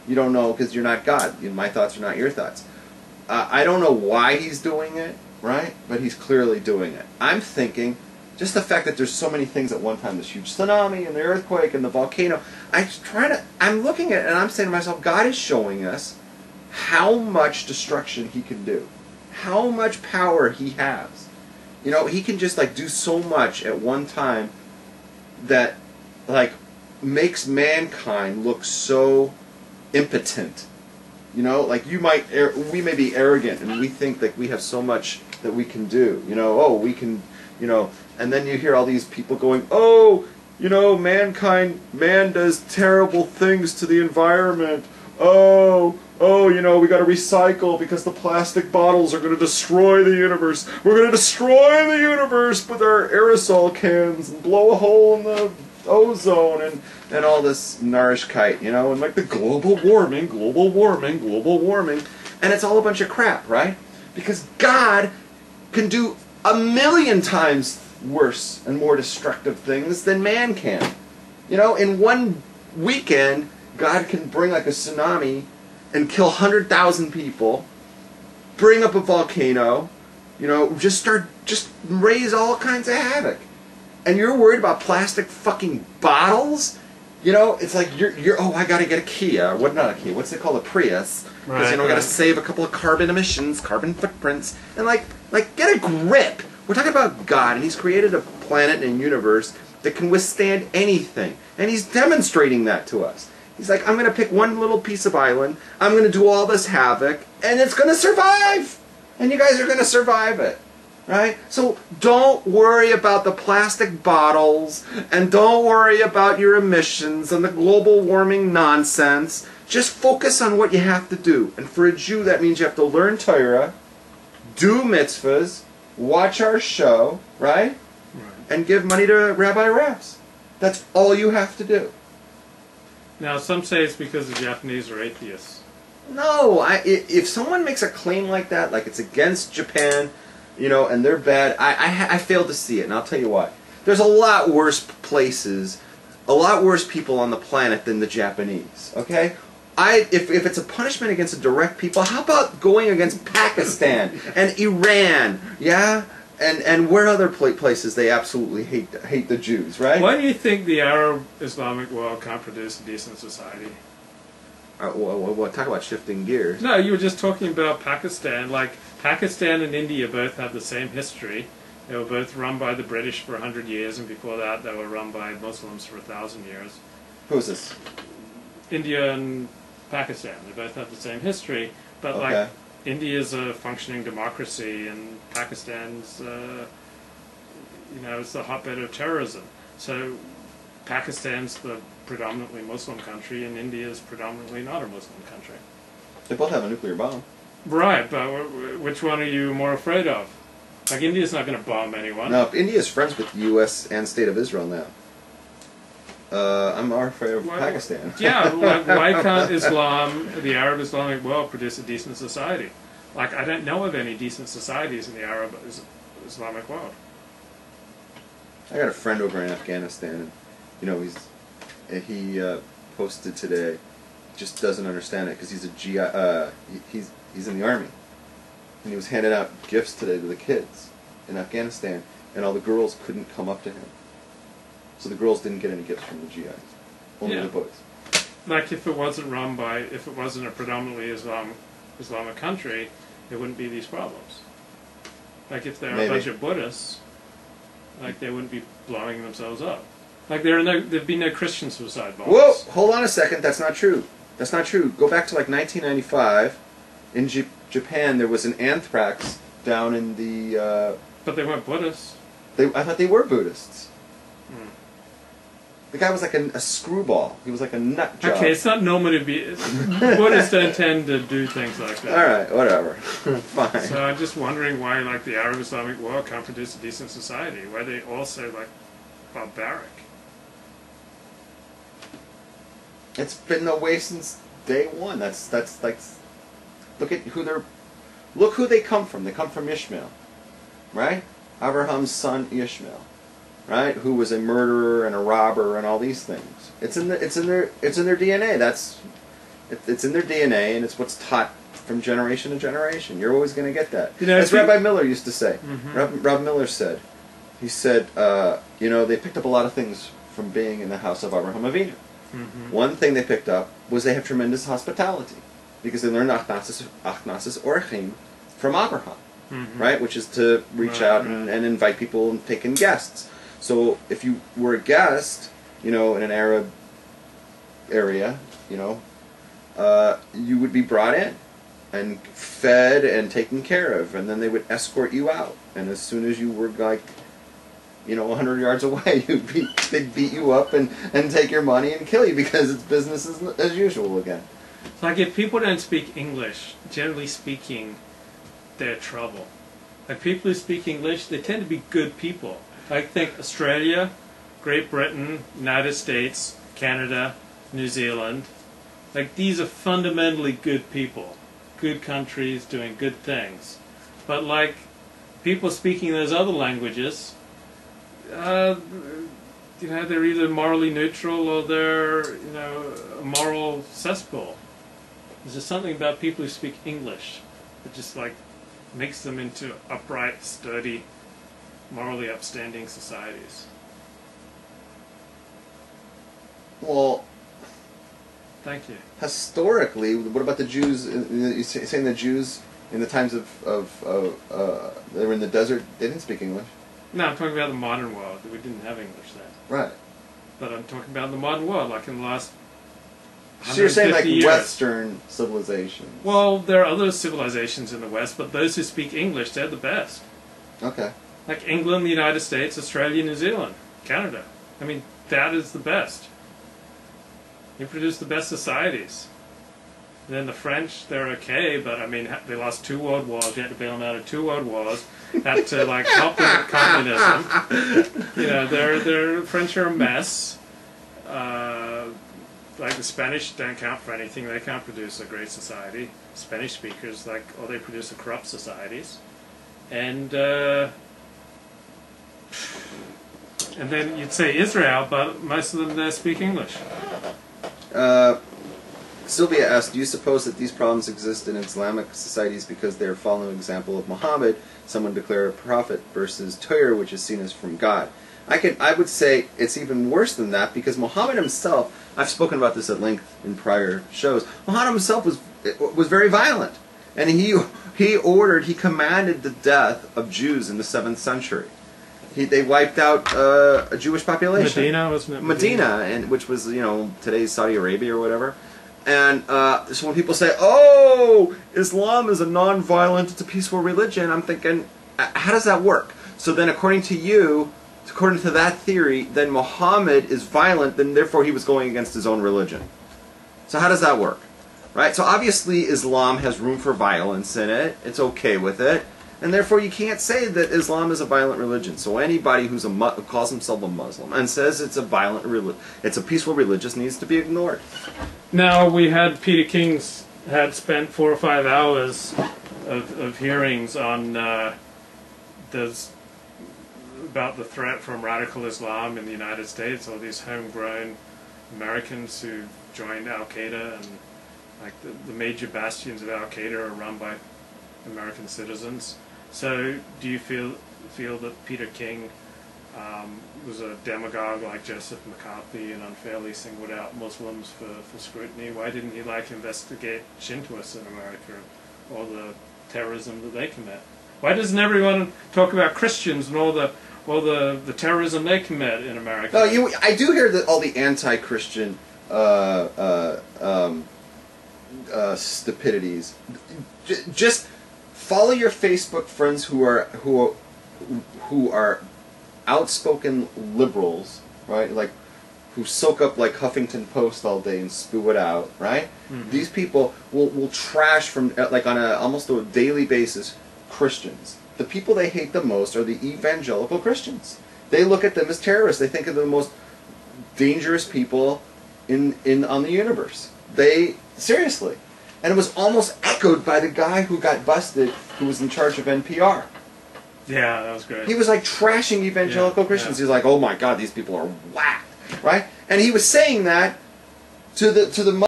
You don't know because you're not God. My thoughts are not your thoughts. I don't know why he's doing it, right? But he's clearly doing it. I'm thinking, just the fact that there's so many things at one time, this huge tsunami and the earthquake and the volcano, I'm looking at it and I'm saying to myself, God is showing us how much destruction he can do. How much power he has. You know, he can just like do so much at one time that like makes mankind look so impotent. You know, like we may be arrogant and we think that we have so much that we can do. You know, oh, we can, you know, and then you hear all these people going, oh, you know, man does terrible things to the environment. Oh, you know, we got to recycle because the plastic bottles are going to destroy the universe. We're going to destroy the universe with our aerosol cans and blow a hole in the ozone and all this Narishkeit, you know, and like the global warming. And it's all a bunch of crap, right? Because God can do 1,000,000 times worse and more destructive things than man can. You know, in one weekend, God can bring like a tsunami and kill 100,000 people, bring up a volcano, you know, just raise all kinds of havoc. And you're worried about plastic fucking bottles? You know, it's like oh, I gotta get a Kia. Not a Kia, what's it called? A Prius. Because, you know, I gotta save a couple of carbon emissions, carbon footprints. And like, get a grip. We're talking about God, and he's created a planet and a universe that can withstand anything. And he's demonstrating that to us. He's like, I'm going to pick one little piece of island, I'm going to do all this havoc, and it's going to survive! And you guys are going to survive it. Right? So don't worry about the plastic bottles, and don't worry about your emissions and the global warming nonsense. Just focus on what you have to do. And for a Jew, that means you have to learn Torah, do mitzvahs, watch our show, right? And give money to Rabbi Raps. That's all you have to do. Now, some say it's because the Japanese are atheists. No, if someone makes a claim like that, like it's against Japan, you know, and they're bad, I fail to see it, and I'll tell you why. There's a lot worse places, a lot worse people on the planet than the Japanese, okay? If it's a punishment against a direct people, how about going against Pakistan and Iran, yeah? And where other places they absolutely hate the Jews, right? Why do you think the Arab Islamic world can't produce a decent society? Talk about shifting gears. No, you were just talking about Pakistan. Like, Pakistan and India both have the same history. They were both run by the British for 100 years, and before that they were run by Muslims for 1,000 years. Who's this? India and Pakistan. They both have the same history, but okay. Like, India's a functioning democracy, and Pakistan's, you know, it's the hotbed of terrorism. So Pakistan's the predominantly Muslim country, and India's predominantly not a Muslim country. They both have a nuclear bomb. Right, but which one are you more afraid of? Like, India's not going to bomb anyone. No, India's friends with the U.S. and State of Israel now. I'm more afraid of Pakistan. Yeah, like, why can't Islam, the Arab Islamic world, produce a decent society? Like, I don't know of any decent societies in the Arab Islamic world. I got a friend over in Afghanistan, and you know, he posted today, just doesn't understand it because he's a GI, he's in the army, and he was handing out gifts today to the kids in Afghanistan, and all the girls couldn't come up to him. So the girls didn't get any gifts from the GIs, only the boys. Like, if it wasn't a predominantly Islamic country, there wouldn't be these problems. Like, if there are a bunch of Buddhists, like, they wouldn't be blowing themselves up. Like, there'd be no Christian suicide bombs. Whoa, hold on a second, that's not true. That's not true. Go back to like 1995, in Japan there was an anthrax down in the... But they weren't Buddhists. I thought they were Buddhists. The guy was like a screwball. He was like a nut job. Okay, it's not normal to be... Buddhists don't tend to do things like that. Alright, whatever. Fine. So I'm just wondering why, like, the Arab Islamic world can't produce a decent society. Why are they all so, like, barbaric? It's been that way since day one. That's like... Look who they come from. They come from Ishmael. Right? Abraham's son Ishmael. Right, who was a murderer and a robber and all these things. It's in their DNA. That's, It's in their DNA, and it's what's taught from generation to generation. You're always going to get that. You know, As Rabbi Miller used to say. Mm-hmm. Rabbi Miller said, he said, they picked up a lot of things from being in the house of Abraham Avinu. Mm-hmm. One thing they picked up was they have tremendous hospitality, because they learned achnasis orchim from Abraham, Mm-hmm. right? Which is to reach out and invite people and take in guests. So if you were a guest, in an Arab area, you would be brought in and fed and taken care of, and then they would escort you out. And as soon as you were 100 yards away, they'd beat you up and take your money and kill you, because it's business as usual again. Like, if people don't speak English, generally speaking, they're trouble. Like, people who speak English, they tend to be good people. Like, think Australia, Great Britain, United States, Canada, New Zealand. Like, these are fundamentally good people. Good countries doing good things. But, like, people speaking those other languages, they're either morally neutral or they're, a moral cesspool. There's just something about people who speak English that just, makes them into upright, sturdy, morally upstanding societies. Well, thank you. Historically, what about the Jews? You're saying the Jews in the times of they were in the desert, they didn't speak English? No, I'm talking about the modern world. We didn't have English then. Right. But I'm talking about the modern world, like in the last 150 So you're saying like years. Western civilization? Well, there are other civilizations in the West, but those who speak English, they're the best. Okay. Like England, the United States, Australia, New Zealand, Canada. I mean, that is the best. You produce the best societies. And then the French, they're okay, but I mean, they lost 2 world wars. You had to bail them out of 2 world wars. Had to help them with communism. The French are a mess. The Spanish don't count for anything. They can't produce a great society. Spanish speakers, all they produce are corrupt societies. And then you'd say Israel, but most of them there speak English. Sylvia asked, do you suppose that these problems exist in Islamic societies because they are following the example of Muhammad, someone declared a prophet, versus Torah, which is seen as from God? I would say it's even worse than that, because Muhammad himself, I've spoken about this at length in prior shows, Muhammad himself was very violent. And he commanded the death of Jews in the 7th century. They wiped out a Jewish population. Medina, wasn't it? Medina, which was, today's Saudi Arabia or whatever. And so when people say, oh, Islam is a non-violent, it's a peaceful religion, I'm thinking, how does that work? So then according to that theory, then Muhammad is violent, then therefore he was going against his own religion. So how does that work? Right? So obviously Islam has room for violence in it. It's okay with it. And therefore you can't say that Islam is a violent religion. So anybody who calls himself a Muslim and says it's a peaceful religion needs to be ignored. Now, we had Peter King's had spent 4 or 5 hours of hearings on about the threat from radical Islam in the United States, all these homegrown Americans who joined Al-Qaeda, and the major bastions of Al-Qaeda are run by American citizens. So do you feel that Peter King was a demagogue like Joseph McCarthy and unfairly singled out Muslims for scrutiny? Why didn't he investigate Shintoists in America, all the terrorism that they commit? Why doesn't everyone talk about Christians and all the terrorism they commit in America? Oh, I do hear that all the anti-Christian stupidities. Just follow your Facebook friends who are outspoken liberals, right? Who soak up Huffington Post all day and spew it out, right? Mm-hmm. These people will trash from on almost a daily basis Christians. The people they hate the most are the evangelical Christians. They look at them as terrorists. They think of them the most dangerous people on the universe. Seriously. And it was almost echoed by the guy who got busted, who was in charge of NPR. Yeah, that was great. He was trashing evangelical Christians. Yeah. He's like, oh my God, these people are whacked, right? And he was saying that to the